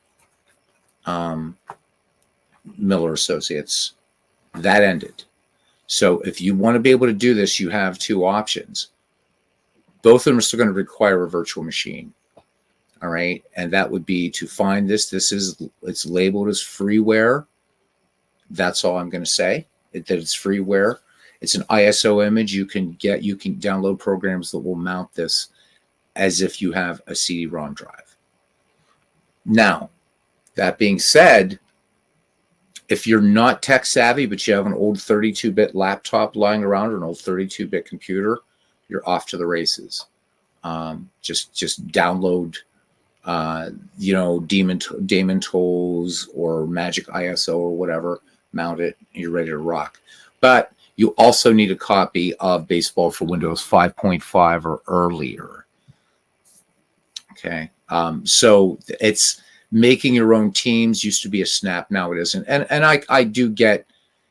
Miller Associates, that ended. So if you want to be able to do this, you have two options. Both of them are still going to require a virtual machine. All right. And that would be to find this. It's labeled as freeware. That's all I'm going to say, that it's freeware. It's an ISO image. You can download programs that will mount this as if you have a CD-ROM drive. Now, that being said, if you're not tech savvy, but you have an old 32-bit laptop lying around or an old 32-bit computer, you're off to the races. Just download, Demon Tools or Magic ISO or whatever, mount it, and you're ready to rock. But you also need a copy of Baseball for Windows 5.5 or earlier. Okay, so it's making your own teams used to be a snap, now it isn't. And I do get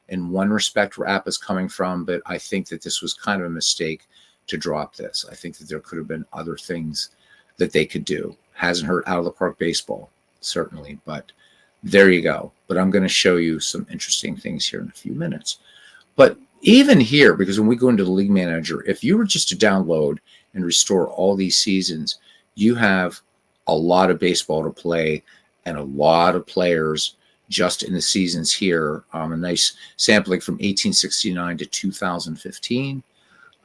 in one respect where APBA is coming from, but I think that this was kind of a mistake to drop this. I think that there could have been other things that they could do. Hasn't hurt out of the park baseball, certainly, but there you go. But I'm going to show you some interesting things here in a few minutes. But even here, because when we go into the League Manager, if you were just to download and restore all these seasons, you have a lot of baseball to play and a lot of players just in the seasons here. A nice sampling from 1869 to 2015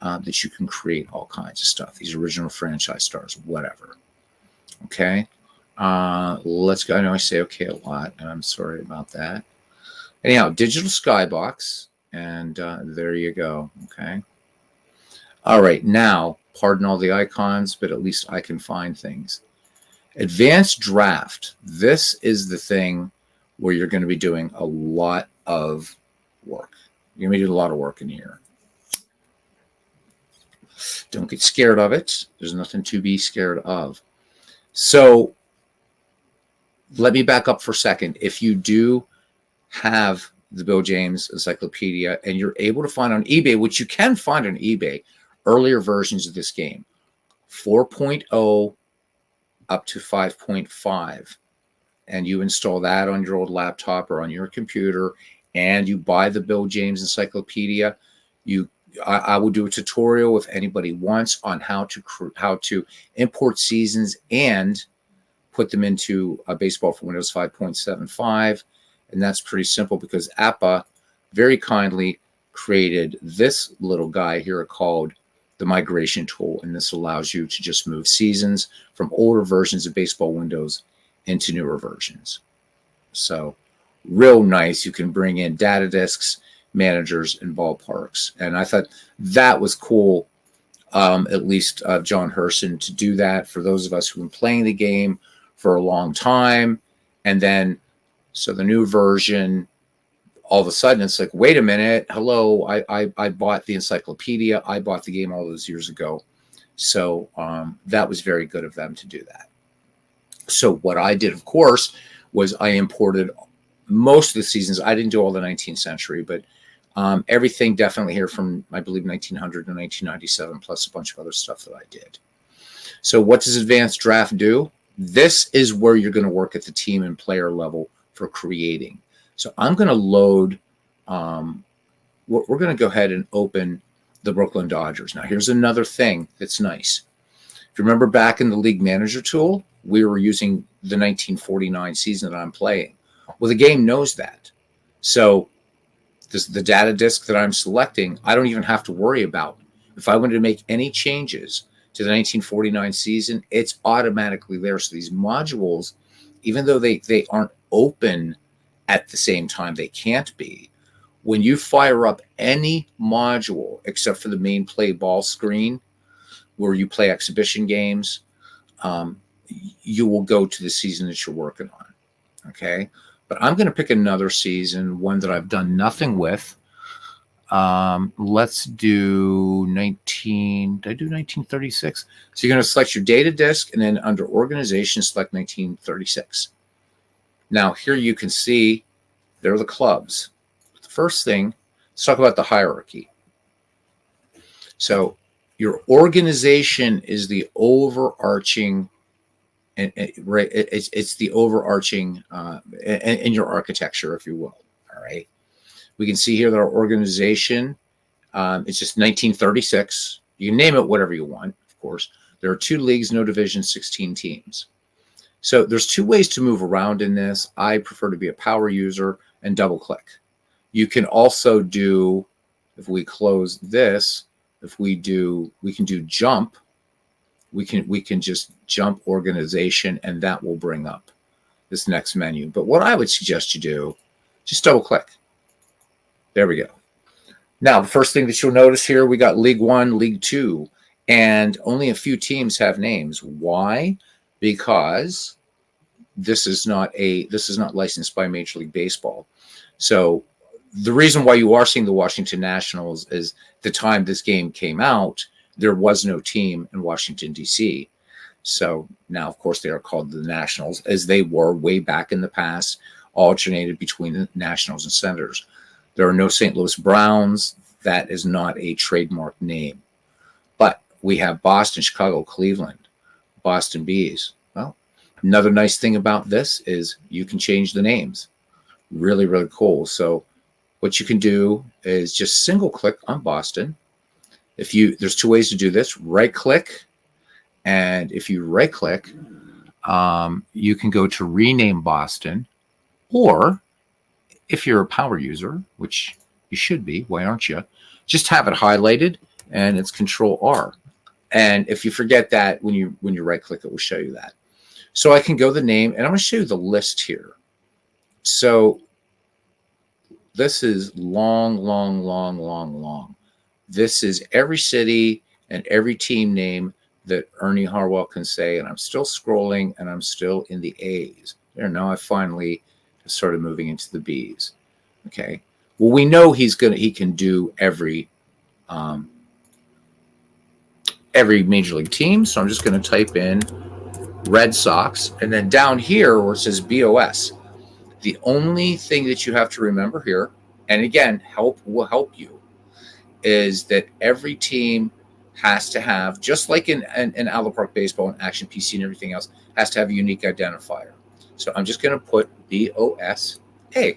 that you can create all kinds of stuff. These original franchise stars, whatever. Okay. Let's go. I know I say okay a lot, and I'm sorry about that. Anyhow, digital skybox, and there you go. Okay. All right. Now, pardon all the icons, but at least I can find things. Advanced draft. This is the thing where you're going to be doing a lot of work. You're going to be doing a lot of work in here. Don't get scared of it. There's nothing to be scared of. So let me back up for a second. If you do have the Bill James Encyclopedia and you're able to find on eBay, which you can find on eBay, earlier versions of this game, 4.0 up to 5.5, and you install that on your old laptop or on your computer, and you buy the Bill James Encyclopedia, I will do a tutorial if anybody wants on how to import seasons and put them into a Baseball for Windows 5.75, and that's pretty simple because APBA very kindly created this little guy here called the migration tool, and this allows you to just move seasons from older versions of Baseball Windows into newer versions. So real nice. You can bring in data disks, managers, and ballparks, and I thought that was cool, at least John Herson, to do that for those of us who've been playing the game for a long time. And then so the new version, all of a sudden it's like, wait a minute, hello, I bought the encyclopedia, I bought the game all those years ago. So that was very good of them to do that. So what I did, of course, was I imported most of the seasons. I didn't do all the 19th century, but everything definitely here from, I believe, 1900 to 1997, plus a bunch of other stuff that I did. So what does Advanced Draft do? This is where you're going to work at the team and player level for creating. So I'm going to load, we're going to go ahead and open the Brooklyn Dodgers. Now, here's another thing that's nice. If you remember back in the league manager tool, we were using the 1949 season that I'm playing. Well, the game knows that. So the data disk that I'm selecting, I don't even have to worry about. If I wanted to make any changes to the 1949 season, it's automatically there. So these modules, even though they aren't open at the same time, they can't be. When you fire up any module except for the main play ball screen where you play exhibition games, you will go to the season that you're working on. Okay. But I'm going to pick another season, one that I've done nothing with. Let's do 19. Did I do 1936? So you're going to select your data disk and then under organization, select 1936. Now here you can see there are the clubs. The first thing, let's talk about the hierarchy. So your organization is the overarching, and it's the overarching in your architecture, if you will. All right. We can see here that our organization, it's just 1936. You can name it whatever you want, of course. There are 2 leagues, no divisions, 16 teams. So there's 2 ways to move around in this. I prefer to be a power user and double click. You can also do, if we close this, we can do jump. We can just jump organization, and that will bring up this next menu. But what I would suggest you do, just double click. There we go. Now, the first thing that you'll notice here, we got League 1, League 2, and only a few teams have names. Why? Because this is not licensed by Major League Baseball. So the reason why you are seeing the Washington Nationals is the time this game came out, there was no team in Washington, D.C. So now, of course, they are called the Nationals, as they were way back in the past, alternated between the Nationals and Senators. There are no St. Louis Browns. That is not a trademark name. But we have Boston, Chicago, Cleveland, Boston Bees. Well, another nice thing about this is you can change the names. Really, really cool. So what you can do is just single click on Boston. There's 2 ways to do this. Right click. And if you right click, you can go to rename Boston, or if you're a power user, which you should be, why aren't you? Just have it highlighted and it's Control R. And if you forget that, when you right click, it will show you that. So I can go the name, and I'm going to show you the list here. So this is long, long, long, long, long. This is every city and every team name that Ernie Harwell can say. And I'm still scrolling, and I'm still in the A's. There, now I finally started moving into the B's. Okay. Well, we know he can do every major league team. So I'm just going to type in Red Sox, and then down here where it says BOS, the only thing that you have to remember here, and again, will help you, is that every team has to have, just like in APBA Park Baseball and Action PC and everything else, has to have a unique identifier. So I'm just going to put BOSA. And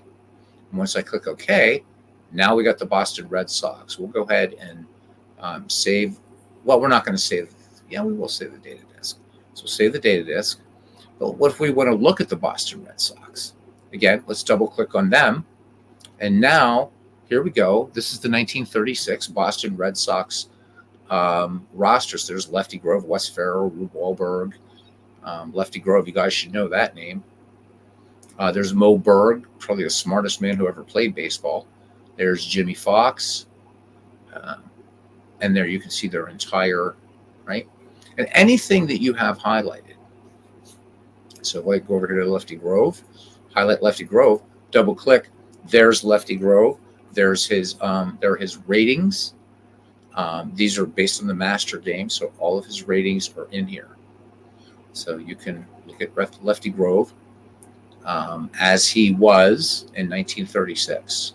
once I click OK, now we got the Boston Red Sox. We'll go ahead and save. Well, we're not going to save. Yeah, we will save the data disk. So save the data disk. But what if we want to look at the Boston Red Sox? Again, let's double click on them. And now, here we go. This is the 1936 Boston Red Sox rosters. There's Lefty Grove, Wes Farrell, Rube Wahlberg. Lefty Grove, you guys should know that name. There's Mo Berg, probably the smartest man who ever played baseball. There's Jimmy Fox. And there you can see their entire, right? And anything that you have highlighted. So if I go over here to Lefty Grove, highlight Lefty Grove, double click, there's Lefty Grove. There's his there are his ratings. These are based on the master game, so all of his ratings are in here. So you can look at Lefty Grove as he was in 1936.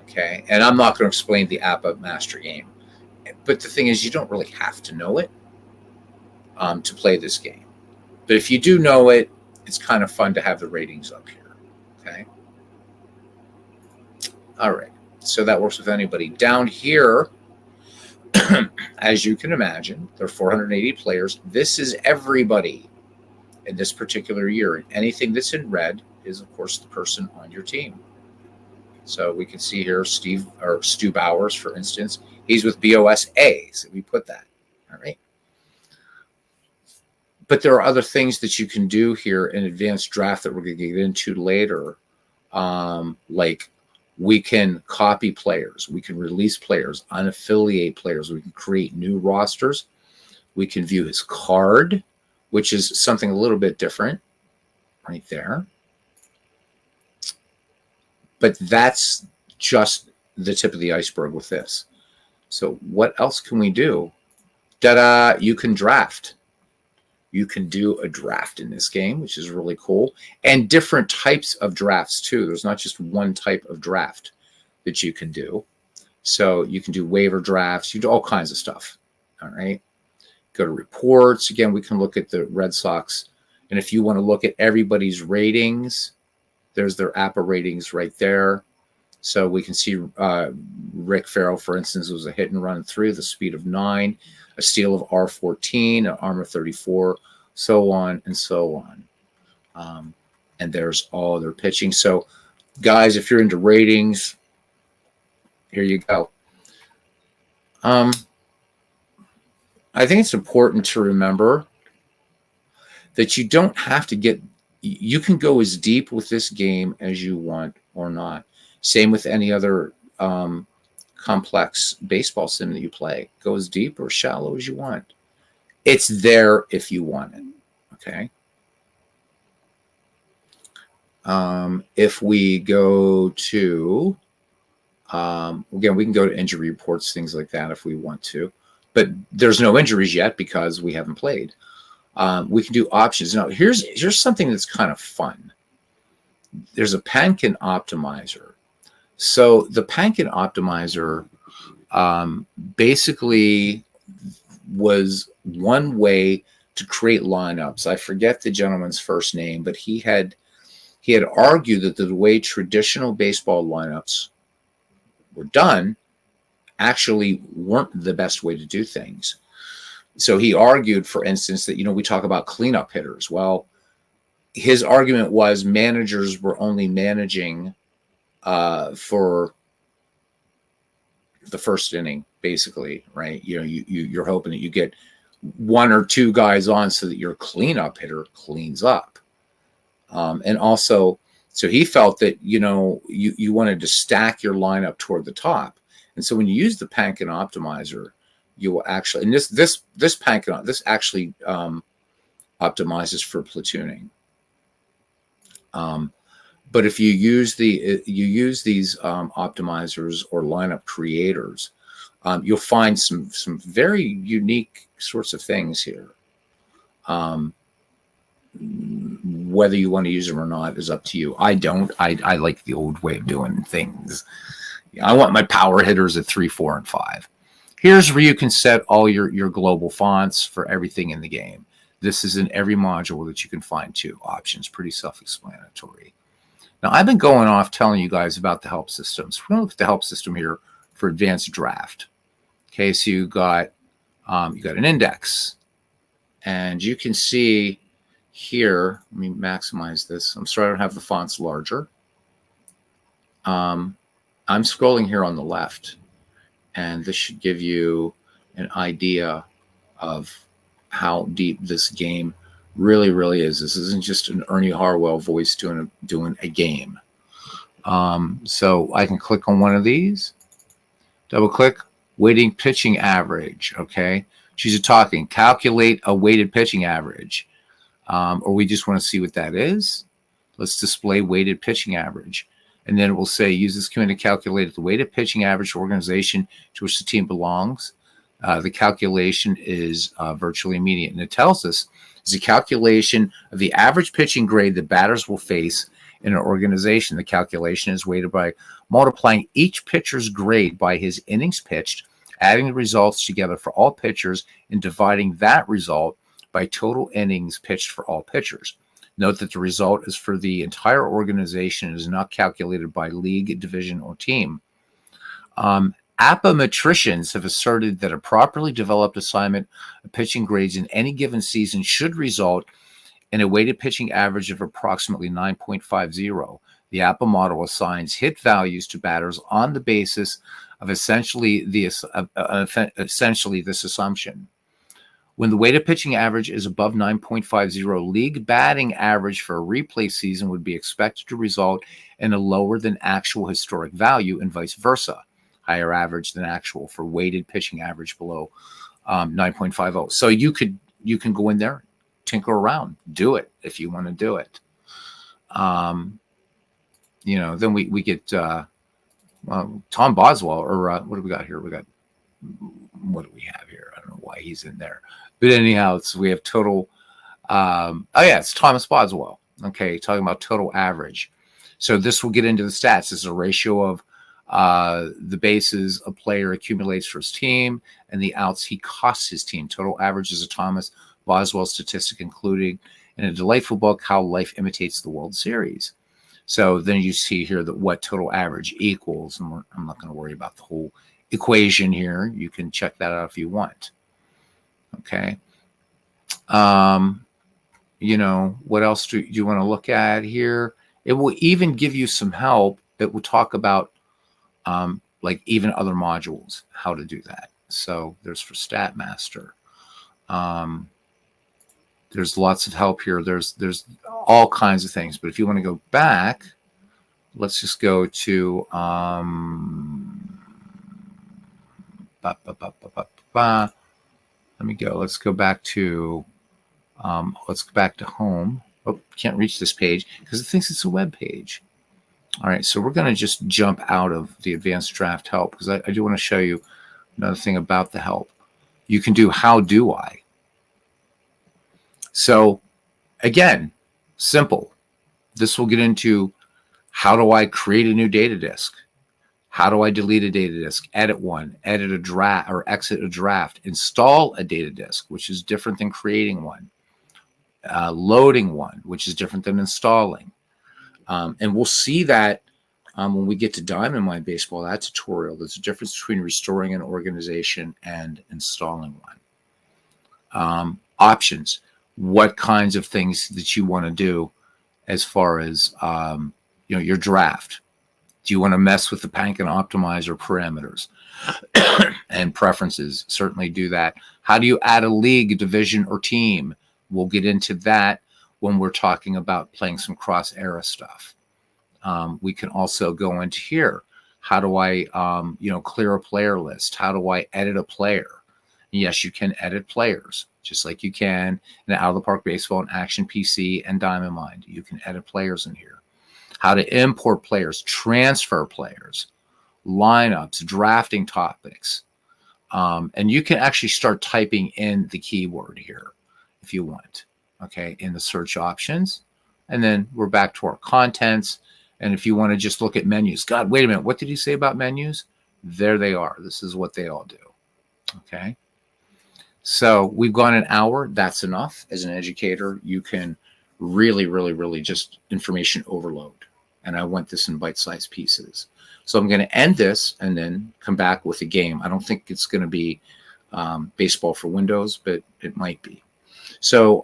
Okay, and I'm not going to explain the APBA master game, but the thing is, you don't really have to know it to play this game. But if you do know it, it's kind of fun to have the ratings up here. Okay. All right. So that works with anybody. Down here, As you can imagine, there are 480 players. This is everybody in this particular year. And anything that's in red is, of course, the person on your team. So we can see here Stu Bowers, for instance. He's with BOSA, so we put that. All right. But there are other things that you can do here in advanced draft that we're going to get into later. Like we can copy players, we can release players, unaffiliate players, we can create new rosters, we can view his card, which is something a little bit different right there. But that's just the tip of the iceberg with this. So what else can we do? Ta-da! You can draft. You can do a draft in this game, which is really cool. And different types of drafts, too. There's not just one type of draft that you can do. So you can do waiver drafts. You do all kinds of stuff. All right. Go to reports. Again, we can look at the Red Sox. And if you want to look at everybody's ratings, there's their APBA ratings right there. So we can see Rick Farrell, for instance, was a hit and run through the speed of 9, a steal of R14, an armor 34, so on and so on. And there's all their pitching. So, guys, if you're into ratings, here you go. I think it's important to remember that you don't have to you can go as deep with this game as you want or not. Same with any other complex baseball sim that you play. Go as deep or shallow as you want. It's there if you want it. Okay. If we go to, again, we can go to injury reports, things like that if we want to. But there's no injuries yet because we haven't played. We can do options. Now, here's something that's kind of fun. There's a Pankin optimizer. So the Pankin optimizer basically was one way to create lineups. I forget the gentleman's first name, but he had argued that the way traditional baseball lineups were done actually weren't the best way to do things. So he argued, for instance, that, we talk about cleanup hitters. Well, his argument was managers were only managing for the first inning, basically, right? You're hoping that you get one or two guys on so that your cleanup hitter cleans up. And also, so he felt that, you wanted to stack your lineup toward the top. And so when you use the Pankin optimizer, you will actually, and this Pankin, this actually optimizes for platooning. But if you use these optimizers or lineup creators, you'll find some very unique sorts of things here. Whether you want to use them or not is up to you. I don't. I like the old way of doing things. I want my power hitters at 3, 4, and 5. Here's where you can set all your global fonts for everything in the game. This is in every module that you can find too. Options, pretty self-explanatory. Now, I've been going off telling you guys about the help systems. We're going to look at the help system here for advanced draft. Okay, so you got an index, and you can see here. Let me maximize this. I'm sorry I don't have the fonts larger. I'm scrolling here on the left, and this should give you an idea of how deep this game really, really is. This isn't just an Ernie Harwell voice doing a game. So I can click on one of these, double click, weighting pitching average. Okay, she's talking, calculate a weighted pitching average, or we just want to see what that is. Let's display weighted pitching average. And then it will say, use this command to calculate the weighted pitching average organization to which the team belongs. The calculation is virtually immediate. And it tells us it's a calculation of the average pitching grade that batters will face in an organization. The calculation is weighted by multiplying each pitcher's grade by his innings pitched, adding the results together for all pitchers, and dividing that result by total innings pitched for all pitchers. Note that the result is for the entire organization and is not calculated by league, division, or team. APBA metricians have asserted that a properly developed assignment of pitching grades in any given season should result in a weighted pitching average of approximately 9.50. The APBA model assigns hit values to batters on the basis of essentially this assumption. When the weighted pitching average is above 9.50, league batting average for a replay season would be expected to result in a lower than actual historic value, and vice versa. Higher average than actual for weighted pitching average below 9.50. So you can go in there, tinker around, do it if you want to do it. Then we get Tom Boswell, or what do we got here? What do we have here? I don't know why he's in there. But anyhow, so we have total. It's Thomas Boswell. Okay, talking about total average. So this will get into the stats. This is a ratio of the bases a player accumulates for his team and the outs he costs his team. Total average is a Thomas Boswell statistic, including in a delightful book, How Life Imitates the World Series. So then you see here that what total average equals, and I'm not going to worry about the whole equation here. You can check that out if you want. Okay. What else do you want to look at here? It will even give you some help. It will talk about like even other modules, how to do that. So there's for StatMaster. There's lots of help here. There's all kinds of things. But if you want to go back, let's just go to let me go. Let's go back to home. Oh, can't reach this page because it thinks it's a web page. All right, so we're going to just jump out of the advanced draft help because I do want to show you another thing about the help. You can do how do I. So again, simple. This will get into how do I create a new data disk? How do I delete a data disk? Edit one, edit a draft or exit a draft, install a data disk, which is different than creating one, loading one, which is different than installing. And we'll see that when we get to Diamond Mine Baseball, that tutorial. There's a difference between restoring an organization and installing one. Options, what kinds of things that you want to do as far as your draft. Do you want to mess with the Pankin optimizer parameters and preferences? Certainly do that. How do you add a league, division, or team? We'll get into that when we're talking about playing some cross-era stuff. We can also go into here. How do I, clear a player list? How do I edit a player? Yes, you can edit players, just like you can in Out of the Park Baseball and Action PC and Diamond Mine. You can edit players in here. How to import players, transfer players, lineups, drafting topics. And you can actually start typing in the keyword here if you want, okay, in the search options. And then we're back to our contents. And if you want to just look at menus, God, wait a minute, what did he say about menus? There they are. This is what they all do, okay? So we've gone an hour. That's enough. As an educator, you can really, really, really just information overload. And I want this in bite-sized pieces. So I'm going to end this and then come back with a game. I don't think it's going to be baseball for Windows, but it might be. So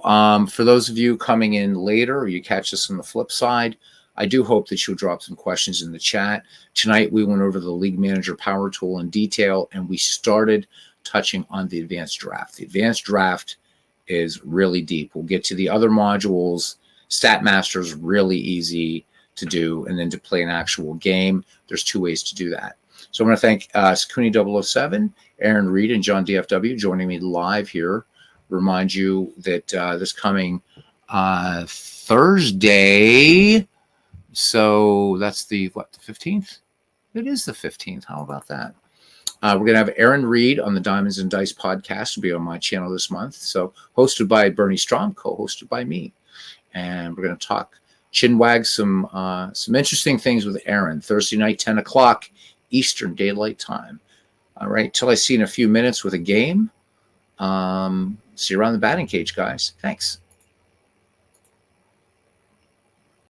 for those of you coming in later, or you catch this on the flip side, I do hope that you'll drop some questions in the chat. Tonight, we went over the League Manager Power Tool in detail, and we started touching on the advanced draft. The advanced draft is really deep. We'll get to the other modules. StatMaster is really easy to do, and then to play an actual game. There's two ways to do that. So I'm going to thank Sakuni 007, Aaron Reed, and John DFW joining me live here. Remind you that this coming Thursday, so that's the 15th? It is the 15th. How about that? We're going to have Aaron Reed on the Diamonds and Dice podcast to be on my channel this month. So hosted by Bernie Strom, co-hosted by me. And we're going to talk chinwag some interesting things with Aaron. Thursday night, 10 o'clock Eastern Daylight Time. All right, till I see you in a few minutes with a game. See you around the batting cage, guys. Thanks.